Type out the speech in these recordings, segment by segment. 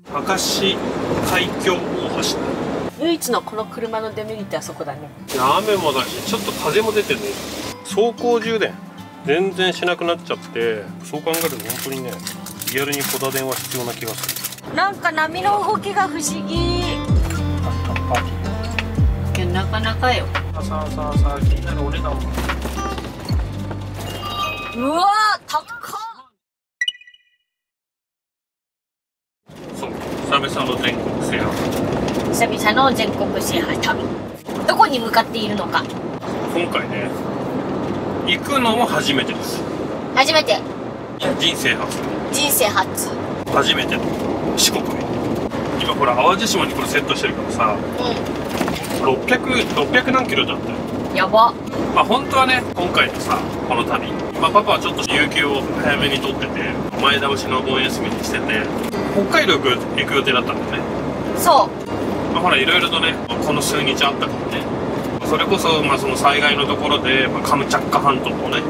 明石海峡大橋。唯一のこの車のデメリットはそこだね。いや雨もだしちょっと風も出てるね。走行充電全然しなくなっちゃって、そう考えると本当にねリアルに小田電は必要な気がする。なんか波の動きが不思議。いやなかなかよ。さあ気になるお値段は。うわー高っ。そう久々の全国制覇。久々の全国制覇旅、どこに向かっているのか。今回ね行くのも初めてです。初めて。いや人生初。人生初。初めての四国へ。今ほら淡路島にこれセットしてるからさ、600何キロだったよ。やば。まあ本当はね今回のさこの旅、まあ、パパはちょっと有給を早めに取ってて前倒しのお盆休みにしてて北海道行く予定だったんだよね。そう。まあ、ほらいろいろとねこの数日あったからね、それこそまあその災害のところで、まあ、カムチャッカ半島のね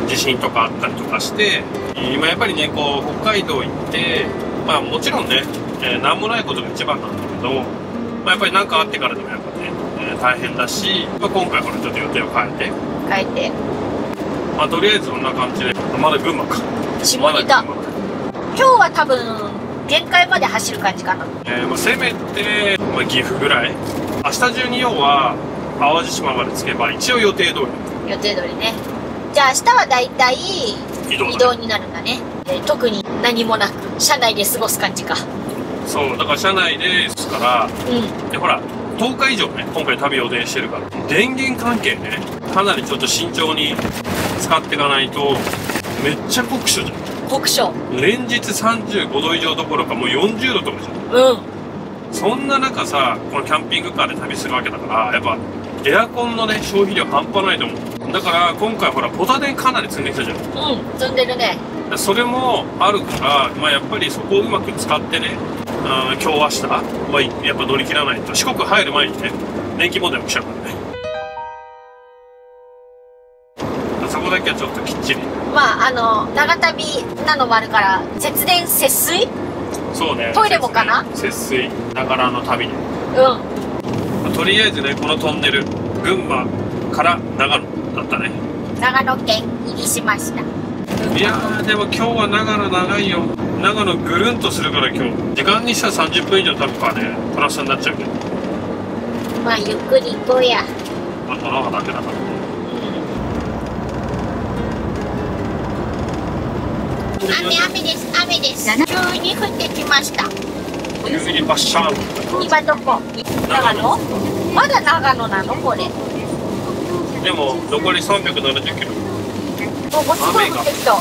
地震とかあったりとかして、今やっぱりねこう北海道行ってまあもちろんね、なんもないことが一番なんだけど、まあ、やっぱり何かあってからでもやっぱね、大変だし、まあ、今回これちょっと予定を変えてまあとりあえずこんな感じでまだ群馬か下仁田、今日は多分限界まで走る感じかな。まあ、せめて、まあ、岐阜ぐらい。明日中に要は淡路島まで着けば一応予定通り。予定通りね。じゃあ明日はだいたい移動になるんだね。特に何もなく車内で過ごす感じか。そうだから車内でですから、でほら10日以上ね今回旅予定してるから、電源関係ねかなりちょっと慎重に使っていかないと。めっちゃ酷暑じゃん。酷暑。連日35度以上どころかもう40度とかじゃん。そんな中さこのキャンピングカーで旅するわけだからやっぱエアコンのね消費量半端ないと思う。だから今回ほらポタ電かなり積んできたじゃん。積んでるね。それもあるから、まあ、やっぱりそこをうまく使ってね、今日明日、まあ、やっぱ乗り切らないと四国入る前にね年金問題も来ちゃうからね。そこだけはちょっときっちり。まあ長旅なのもあるから節電節水。そうね。トイレもかな。節水ながらの旅で。とりあえずねこのトンネル群馬から長野だったね。長野県入りしました。いやーでも今日は長野長いよ。長野ぐるんとするから今日時間にしたら30分以上経つからねプラスになっちゃうけど、まあゆっくり行こうや。まあ長野だけだからね。雨です。急に降ってきました。急にバッシャーン。今どこ？長野？まだ長野なのこれ？でも残り370キロ。もうすごい降ってきた。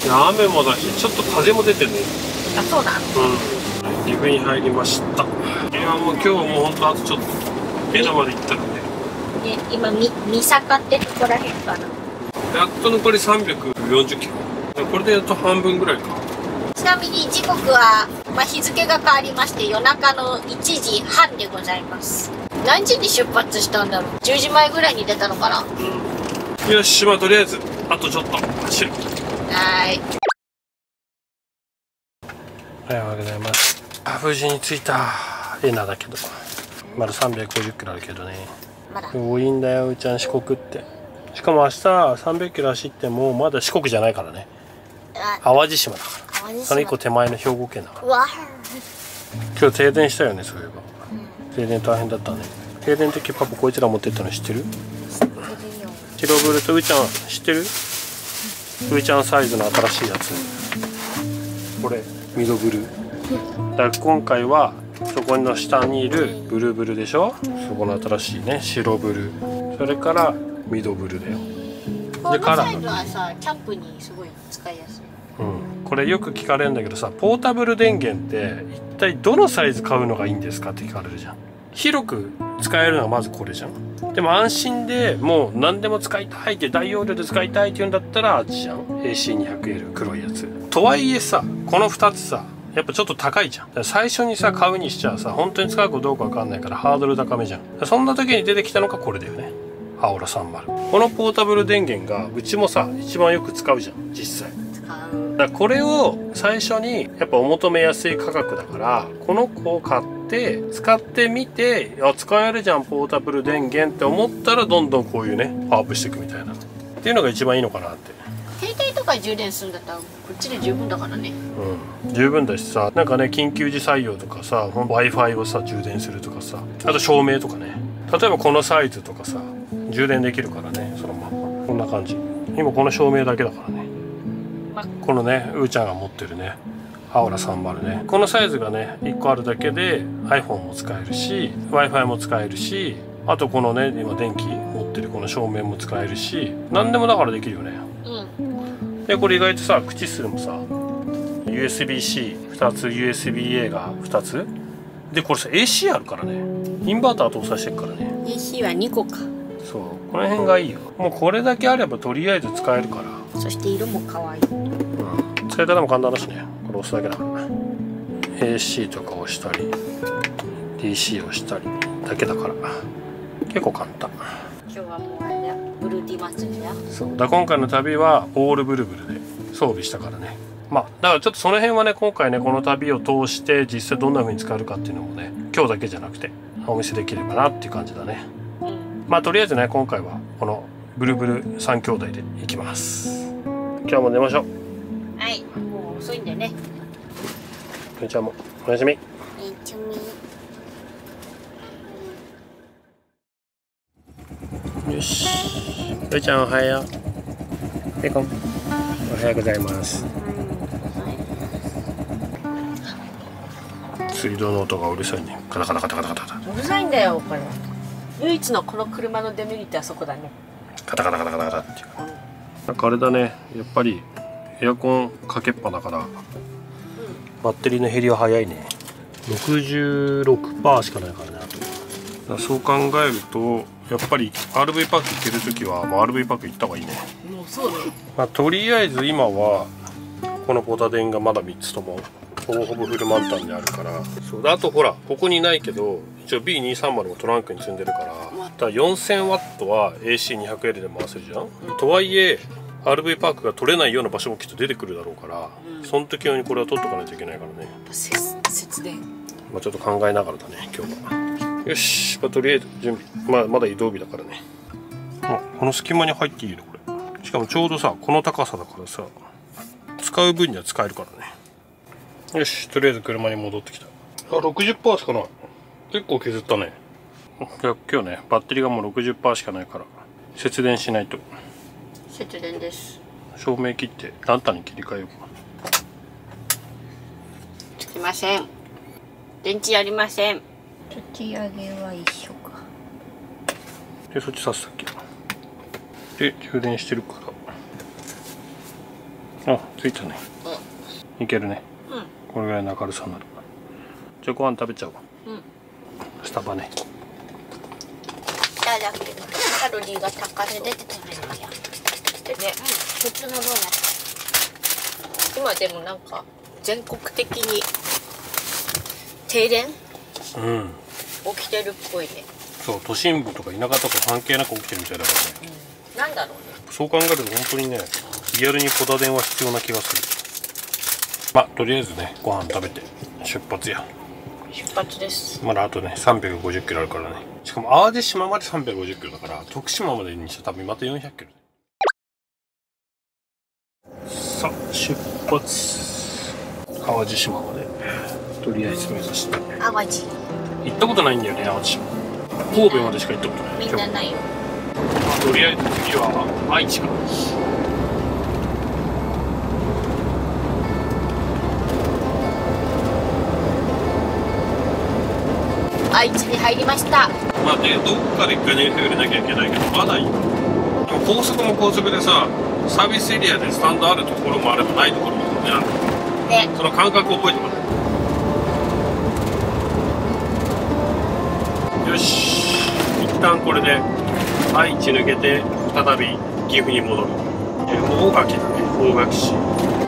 いや雨もだしちょっと風も出てるね。あ、そうなの。岐阜に入りました。いやもう今日はもうほんとあとちょっと江戸まで行ったらね。今三坂ってとこらへんかな。やっと残り340キロ。これでやっと半分ぐらいか。ちなみに時刻は、まあ、日付が変わりまして夜中の1時半でございます。何時に出発したんだろう。10時前ぐらいに出たのかな。よし、まあとりあえずあとちょっと走る。はい。おはようございます。無事に着いた。エナだけどまだ350キロあるけどね。まだ多いんだようちゃん四国って。しかも明日300キロ走ってもまだ四国じゃないからね。淡路島だから。その1個手前の兵庫県だから。今日停電したよね。そういえば、停電大変だったね。停電の時パパこいつら持ってったの知ってる？白ブルとうーちゃん知ってる？うーちゃんサイズの新しいやつ。これミドブル。だから今回はそこの下にいるブルブルでしょ。そこの新しいね白ブル。それからミドブルだよ。このサイズはさキャンプにすごい使いやすい。これよく聞かれるんだけどさ、ポータブル電源って一体どのサイズ買うのがいいんですかって聞かれるじゃん。広く使えるのはまずこれじゃん。でも安心でもう何でも使いたいって大容量で使いたいっていうんだったらあっちじゃん。 AC200L 黒いやつ。とはいえさこの2つさやっぱちょっと高いじゃん。最初にさ買うにしちゃさ本当に使うかどうか分かんないからハードル高めじゃん。そんな時に出てきたのがこれだよね。アオラ30。このポータブル電源がうちもさ一番よく使うじゃん実際。だからこれを最初にやっぱお求めやすい価格だから、この子を買って使ってみて、あ、使えるじゃんポータブル電源って思ったら、どんどんこういうねパワーアップしていくみたいなっていうのが一番いいのかなって。携帯とか充電するんだったらこっちで十分だからね。うん、十分だしさ、なんかね緊急時採用とかさ、 Wi-Fi をさ充電するとかさ、あと照明とかね、例えばこのサイズとかさ充電できるからね、そのままこんな感じ。今この照明だけだからね、このねうーちゃんが持ってるねアオラ30ね、このサイズがね1個あるだけで iPhone も使えるし Wi-Fi も使えるし、あとこのね今電気持ってるこの照明も使えるし、何でもだからできるよね。うん、でこれ意外とさ口数もさ USB-C2 つ USB-A が2つで、これさ AC あるからね、インバーター搭載してるからね。 AC は2個か。そう、この辺がいいよ。もうこれだけあればとりあえず使えるから。そして色も可愛い。うん、使い方も簡単だしね、これ押すだけだから。AC とか押したり DC を押したりだけだから結構簡単。今日はもうあれだ、ブルーティー祭りだ。そうだ、今回の旅はオールブルブルで装備したからね。まあだからちょっとその辺はね、今回ねこの旅を通して実際どんな風に使えるかっていうのもね、今日だけじゃなくてお見せできればなっていう感じだね。うん、まあとりあえずね今回はこのブルブル3兄弟で行きます。今日も寝ましょう。はい、もう遅いんでね。ふーちゃんもおやすみ。よし、ふーちゃんおはよう。ペコンおはようございます。水道の音がうるさいね。カタカタカタカタカタ。うるさいんだよこれ。唯一のこの車のデメリットはそこだね。カタカタカタカタカタっていう。なんかあれだね、やっぱりエアコンかけっぱだから、バッテリーの減りは早いね。66% しかないからね。あとそう考えるとやっぱり RV パーク行けるときは、まあ、RV パーク行った方がいいね。もうそうだよ。まあ、とりあえず今はこのポタ電がまだ3つともほぼほぼフル満タンにあるから。そうだ、あとほらここにないけど一応 B230 もトランクに積んでるから、だから 4000W は AC200L で回せるじゃん、とはいえ RV パークが取れないような場所もきっと出てくるだろうから、その時用にこれは取っとかないといけないからね。節電、まあちょっと考えながらだね今日は。よし、まあ、とりあえず準備、まだ移動日だからね。この隙間に入っていいのこれ。しかもちょうどさこの高さだからさ、使う分には使えるからね。よし、とりあえず車に戻ってきた。あ、60% しかない。結構削ったね。今日ねバッテリーがもう 60% しかないから節電しないと。節電です。照明切ってランタンに切り替えようか。つきません。電池ありません。立ち上げは一緒か。でそっち挿すだけで充電してるから。あ、ついたね。いけるね。うん、これぐらいの明るさになる。じゃあご飯食べちゃおう。うん、スタバね。だけどカロリーが高いで食べるやでね、普通のドーナツ。今でもなんか全国的に停電、起きてるっぽいね。そう、都心部とか田舎とか関係なく起きてるみたいだからね。なんだろうね。そう考えると本当にねリアルにポタ電は必要な気がする。まあとりあえずねご飯食べて出発や。出発です。まだあとね350キロあるからね。しかも淡路島まで350キロだから徳島までにして多分また400キロ。さあ出発。淡路島までとりあえず目指して。淡路行ったことないんだよね。淡路島神戸までしか行ったことない。みんなないよ。とりあえず次は愛知か。愛知に入りました。まあね、どっかで一回燃費入れなきゃいけないけどまだいい。でも高速も高速でさ、サービスエリアでスタンドあるところもあればないところもあるね。その感覚を覚えてもらう。よし、一旦これで愛知抜けて再び岐阜に戻る。大垣だね、大垣市。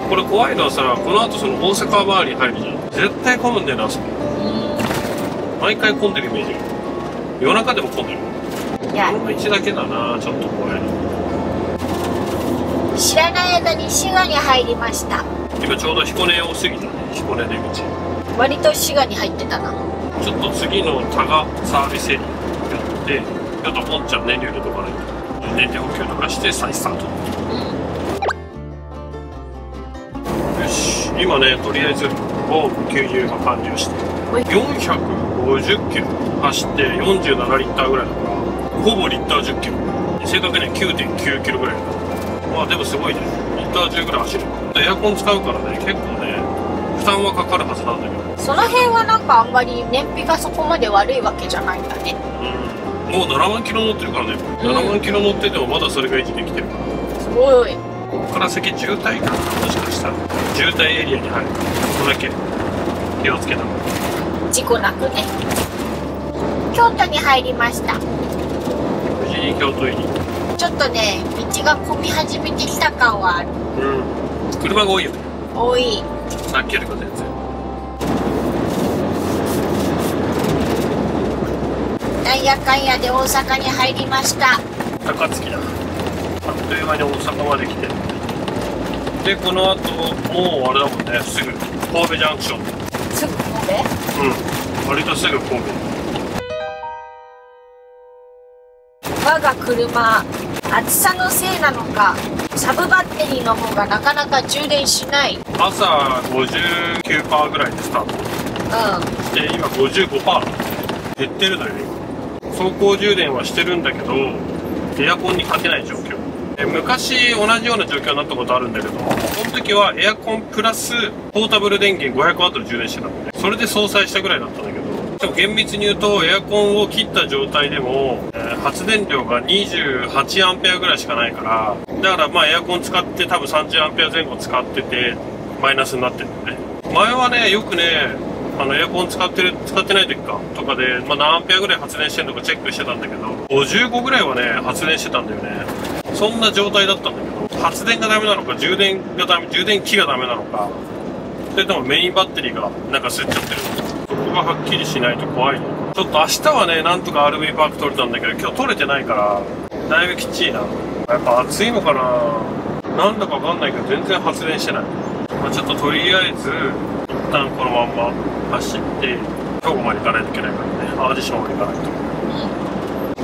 これ怖いのはさ、この後その大阪周りに入るじゃん。絶対混むんだよな、あそこ。毎回混んでるイメージ。夜中でも混んでる。この道だけだな、ちょっと怖いの。知らない間に滋賀に入りました。今ちょうど彦根を過ぎたね。彦根出口。割と滋賀に入ってたな。ちょっと次の多賀サービスエリアやって、ちょっとポンちゃん燃料入れとかないと燃料補給とかして再スタート。よし、今ね、とりあえずホーム給油が完了して450キロ走って47リッターぐらいだから、ほぼリッター10キロ、正確には 9.9 キロぐらいだから、まあでもすごいね。リッター10ぐらい走る。エアコン使うからね、結構ね負担はかかるはずなんだけど、その辺はなんかあんまり燃費がそこまで悪いわけじゃないんだね。もう7万キロ乗ってるからね、7万キロ乗っててもまだそれが維持できてるから、すごい。ここから先渋滞かな、もしかしたら渋滞エリアに入る。それだけ気をつけながら事故なくね。京都に入りました。無事に京都入り。ちょっとね、道が混み始めてきた感はある。車が多いよね。多い。さっきよりか全然。なんやかんやで大阪に入りました。高槻だ。あっという間に大阪まで来て。で、この後、もうあれだもんね、すぐ神戸ジャンクション。すぐ神戸？割とすぐ神戸。我が車、暑さのせいなのか、サブバッテリーの方がなかなか充電しない。朝 59% ぐらいでスタート。で、今 55%。減ってるのよ、今。走行充電はしてるんだけど、エアコンに勝てない状況。昔同じような状況になったことあるんだけど、その時はエアコンプラスポータブル電源 500W 充電してたので、それで相殺したぐらいだったんだけど、でも厳密に言うとエアコンを切った状態でも、発電量が 28A ぐらいしかないから、だからまあエアコン使って多分 30A 前後使っててマイナスになってるんだよね。前はね、よくね、エアコン使ってない時かとかで、まあ、何アンペアぐらい発電してるのかチェックしてたんだけど、55ぐらいはね発電してたんだよね。そんな状態だったんだけど、発電がダメなのか充電器がダメなのか、それともメインバッテリーがなんか吸っちゃってるのか、そこがはっきりしないと怖いね。ちょっと明日はねなんとか RV パーク取れたんだけど、今日取れてないからだいぶきっちりな。やっぱ暑いのかな、なんだかわかんないけど全然発電してない。まあ、ちょっととりあえず一旦このまんま走って兵庫まで行かないといけないからね、淡路島まで行かないと。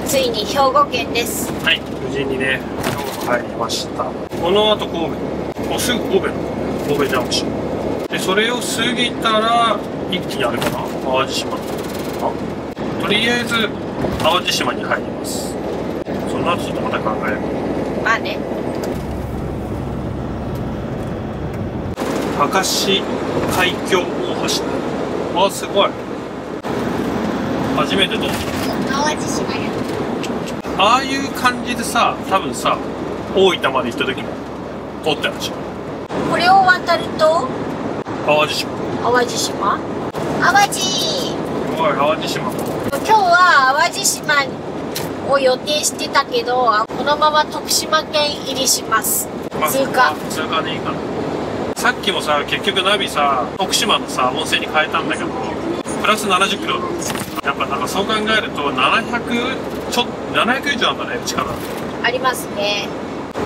ついに兵庫県です。はい、無事にね兵庫入りました。この後神戸、もうすぐ神戸ジャンクションで、それを過ぎたら一気にあるかな、淡路島。とりあえず淡路島に入ります。その後ちょっとまた考える。まあね。明石海峡大橋。あ、すごい。初めて通った。淡路島や。ああいう感じでさ、多分さ、大分まで行った時も通ったんでしょ。これを渡ると淡路島。淡路島？淡路。すごい、淡路島。今日は淡路島を予定してたけど、このまま徳島県入りします。通過でいいかな。さっきもさ、結局ナビさ、徳島のさ、温泉に変えたんだけど、プラス70キロ。やっぱなんかそう考えると700以上なんだね、うちから。ありますね。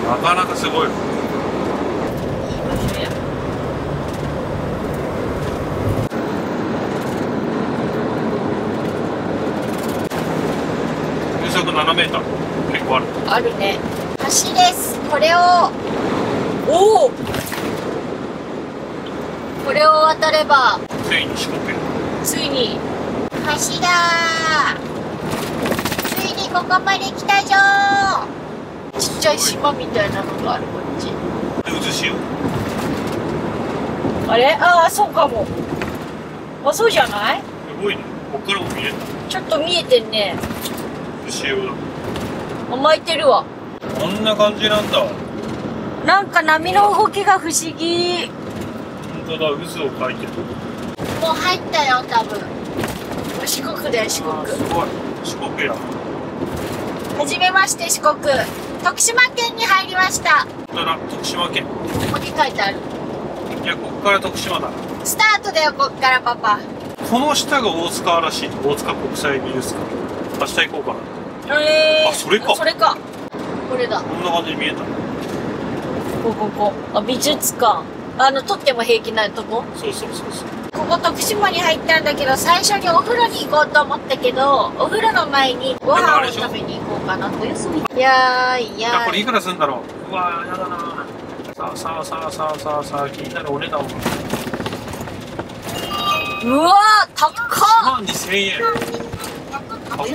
なかなかすごい。風速7メーター結構ある。あるね。橋です。これをこれを渡ればついに四国。ついに橋だー。ついにここまで来たぞー。ちっちゃい島みたいなのがある、こっち。渦潮。あれ、ああ、そうかも。あ、そうじゃない？すごいね。こっからも見えた。ちょっと見えてんね。渦潮だ。巻いてるわ。こんな感じなんだ。なんか波の動きが不思議。本当だ、渦を描いてる。もう入ったよ、多分。四国だよ、四国。すごい。四国や。はじめまして、四国。徳島県に入りました。本当だ、徳島県。ここに書いてある。いや、ここから徳島だ。スタートだよ、こっからパパ。この下が大塚らしい。大塚国際美術館。明日行こうかな。あ、それか。それか。これだ。こんな感じに見えた。おこ。あ、美術館。撮っても平気なとこ？そう。ここ徳島に入ったんだけど、最初にお風呂に行こうと思ったけど、お風呂の前にご飯を食べに行こうかなと。いやー。これいくらするんだろう。うわー、やだな。さあ、気になるお値段も。うわー、高っ。12000円。高っ。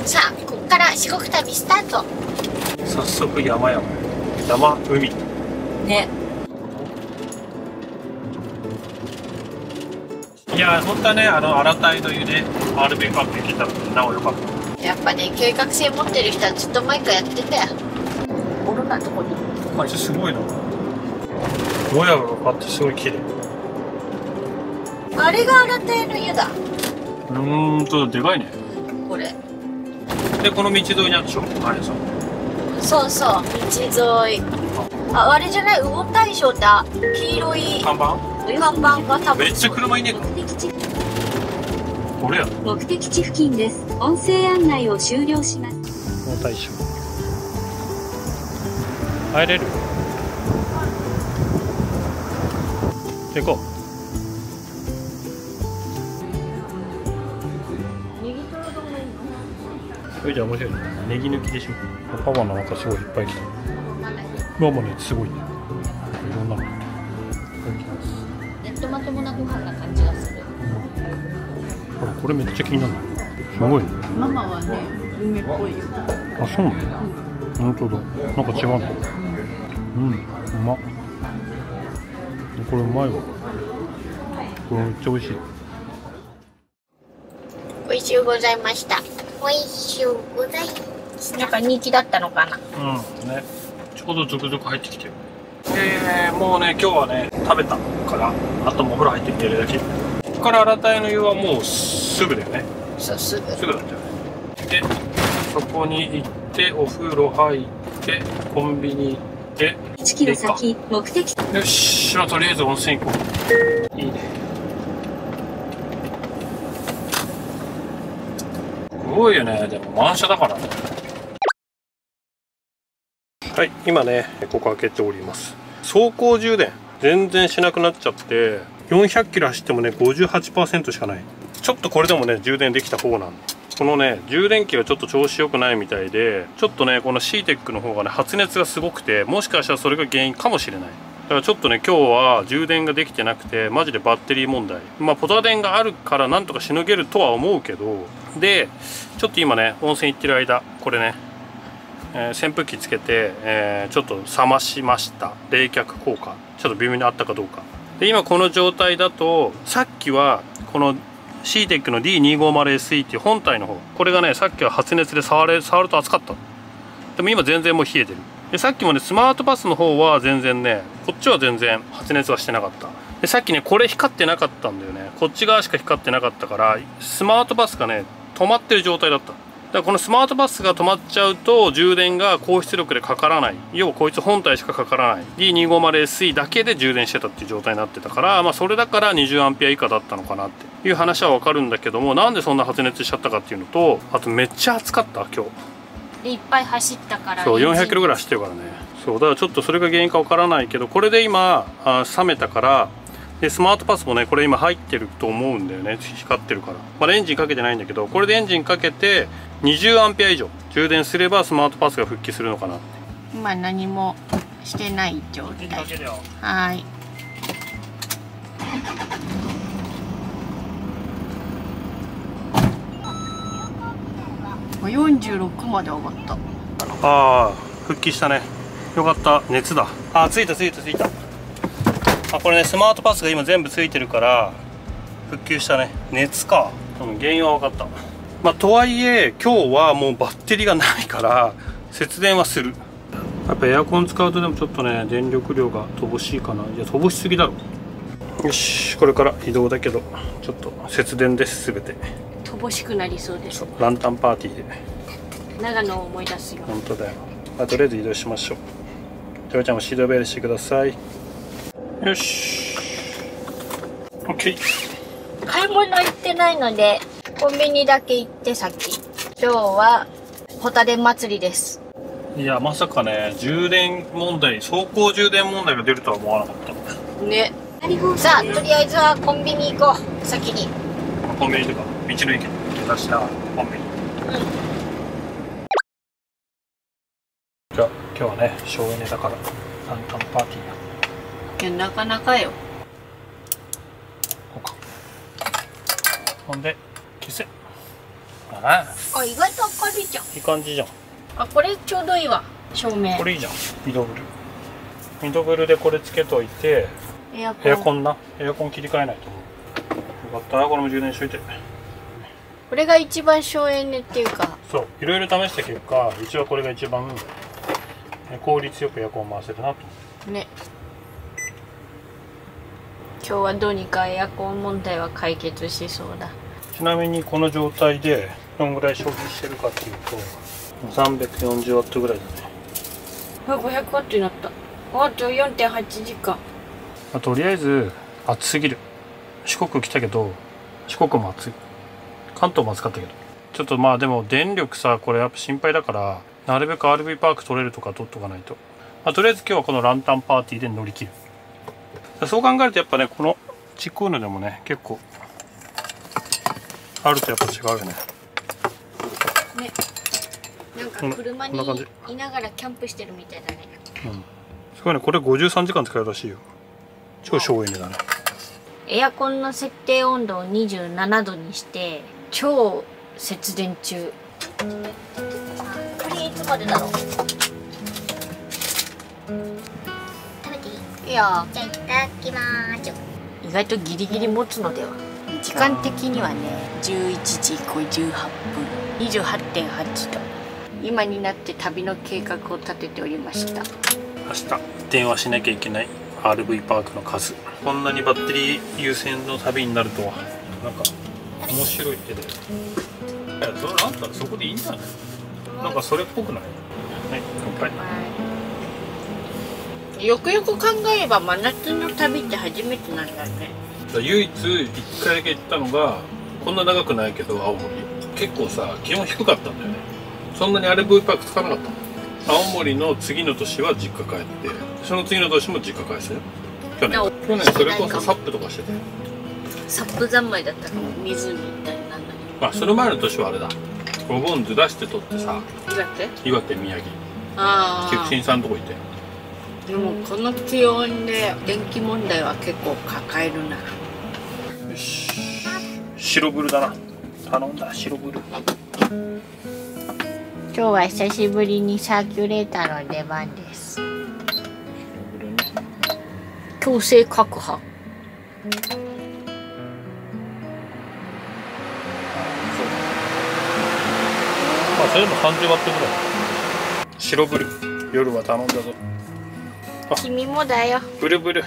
さあ、こっから四国旅スタート。早速山、海。ね。いや本当はね、新たいの湯で RB パック行けたらなおよかった。やっぱね、計画性持ってる人はずっと前からやってたよ。おるなとこに。あいつすごいな。もやがかかってすごい綺麗。あれが新たいの湯だ。でかいね。これ。で、この道沿いにあるでしょ、あれさ。そう、道沿い。あ、あれじゃない、魚大将だ。黄色い看板が多分。めっちゃ車いねえか。これや。目的地付近です。音声案内を終了します。魚大将。入れる？行こう。それじゃ面白いね。ネギ抜きでしょ。パパのなんかすごいいっぱい来た。ママのやつすごいね。いろんなの。トマトもなご飯な感じがする。ほら、これめっちゃ気になる。すごいね。ママはね、梅っぽいよ。あ、そうなの？本当だ。なんか違うの。うまっ。これうまいわ。これめっちゃ美味しい。美味しゅうございました。美味しゅうございます。なんか人気だったのかな。ね。ちょうど続々入ってきてる。もうね、今日はね、食べたから、あともうお風呂入ってきてるだけ。ここから新たいの湯はもうすぐだよね。そう、すぐ。すぐだったよね。で、そこに行って、お風呂入って、コンビニ行って、1キロ先、目的地。よし、とりあえず温泉行こう。いいね。すごいよね。でも満車だからね。はい、今ね、ここ開けております。走行充電全然しなくなっちゃって、400キロ走ってもね 58% しかない。ちょっとこれでもね充電できた方なんで、このね充電器がちょっと調子良くないみたいで、ちょっとねこの CTEC の方がね発熱がすごくて、もしかしたらそれが原因かもしれない。だからちょっとね今日は充電ができてなくて、マジでバッテリー問題。ポタ電があるからなんとかしのげるとは思うけど、でちょっと今ね温泉行ってる間、これね扇風機つけて、ちょっと冷ましました。冷却効果ちょっと微妙にあったかどうかで、今この状態だと、さっきはこの CTEC の D250SE っていう本体の方、これがねさっきは発熱で触ると熱かった。でも今全然もう冷えてる。でさっきもねスマートパスの方は全然ね、こっちは全然発熱はしてなかった。でさっきねこれ光ってなかったんだよね。こっち側しか光ってなかったから、スマートパスがね止まってる状態だった。だからこのスマートパスが止まっちゃうと充電が高出力でかからない。要はこいつ本体しかかからない D250SE だけで充電してたっていう状態になってたから、それだから 20A 以下だったのかなっていう話はわかるんだけども、なんでそんな発熱しちゃったかっていうのと、あとめっちゃ暑かった今日。いっぱい走ったから。そう400キロぐらい走ってるからね。そうだからちょっとそれが原因かわからないけど、これで今冷めたから、でスマートパスもねこれ今入ってると思うんだよね。光ってるから、エンジンかけてないんだけど、これでエンジンかけて20A 以上充電すればスマートパスが復帰するのかなって。今何もしてない状態。はい。46まで上がった。ああ復帰したね。よかった。熱だ。あ、ついた。これねスマートパスが今全部ついてるから復旧したね。熱か。原因は分かった。とはいえ今日はもうバッテリーがないから節電はする。やっぱエアコン使うとでもちょっとね電力量が乏しいかな。いや乏しすぎだろ。よし、これから移動だけどちょっと節電です。全て乏しくなりそうです。ランタンパーティーで長野を思い出すよ。本当だよ。とりあえず移動しましょう。ジョーちゃんもシートベルしてください。よし OK。 買い物行ってないのでコンビニだけ行って、さっき今日はホタテ祭りです。いや、まさかね、充電問題、走行充電問題が出るとは思わなかったね。さあ、とりあえずはコンビニ行こう、先に。コンビニとか、道の駅に出したコンビニ。じゃあ、今日はね、省エネだから、ランタンパーティーや。いや、なかなかよ。こうか。ほんで、消せ。ああ、意外と明るいじゃん。いい感じじゃん。あ、これちょうどいいわ、照明。これいいじゃん。ミドブル。ミドブルでこれつけといて、エアコンな。エアコン切り替えないと思う。よかった。これも充電しといて。これが一番省エネっていうか。そう、いろいろ試した結果、うちはこれが一番効率よくエアコンを回せるなと思う。ね。今日はどうにかエアコン問題は解決しそうだ。ちなみにこの状態でどのぐらい消費してるかっていうと340ワットぐらいだね。500ワットになった。あと 4.8 時間。とりあえず暑すぎる。四国来たけど四国も暑い。関東も暑かったけどちょっとまあでも電力さ、これやっぱ心配だからなるべく RV パーク取れるとか取っとかないと。とりあえず今日はこのランタンパーティーで乗り切る。そう考えるとやっぱね、このチコーヌでもね結構あるとやっぱ違うよね。ね、なんか車にいながらキャンプしてるみたいだね。うん、すごいね。これ53時間使えるらしいよ。超省エネだね。エアコンの設定温度を27度にして超節電中。これいつまでだろう。食べていい？いいよ。じゃあいただきまーす。意外とギリギリ持つのでは。時間的にはね、11時58分、28.8度。今になって旅の計画を立てておりました。明日電話しなきゃいけない RV パークの数。こんなにバッテリー優先の旅になるとはなんか面白いけど、いやそれあんたらそこでいいんじゃない？なんかそれっぽくない？はい、乾杯。よくよく考えれば真夏の旅って初めてなんだね。唯一1回だけ行ったのが、こんな長くないけど青森結構さ気温低かったんだよね。そんなにRV パークつかなかったの。青森の次の年は実家帰って、その次の年も実家帰ってたよ。去年それこそサップとかしてて、サップ三昧だったの。湖みたいなのに。まあその前の年はあれだ、お盆ずらして撮ってさ、岩手宮城菊池さんとこ行って。でもこの気温で電気問題は結構抱えるな。よし、白ブルだな。頼んだ白ブル。今日は久しぶりにサーキュレーターの出番です。強制確保。まあそれでも30ワットぐらい。白ブル夜は頼んだぞ。君もだよ。ブルブル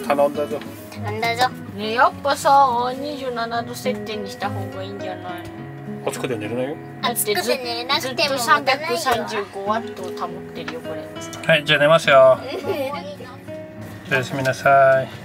頼んだぞ。頼んだぞ。ね、やっぱさ27度設定にした方がいいんじゃないの？暑くて寝れないよ。暑くて寝れなくても335ワットを保ってるよこれ。はい、じゃあ寝ますよ。おやすみなさい。